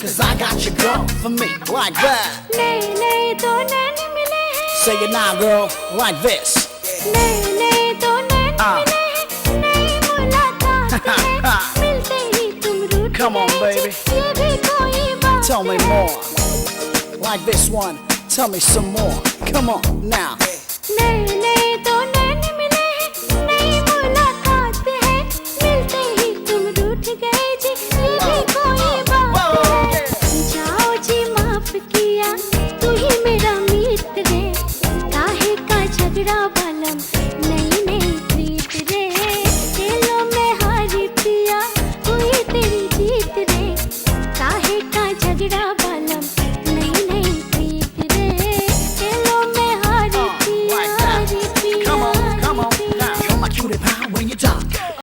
Cause I got you, girl, for me, like that. नए नए तो नैन मिले हैं. Say it now, girl, like this. नए नए तो नैन मिले हैं. नई मुलाकात है. मिलते ही तुम रूठ Come on, गए baby. जी, ये भी कोई बात Tell me है. more. Like this one, tell me some more. Come on, now. नए नए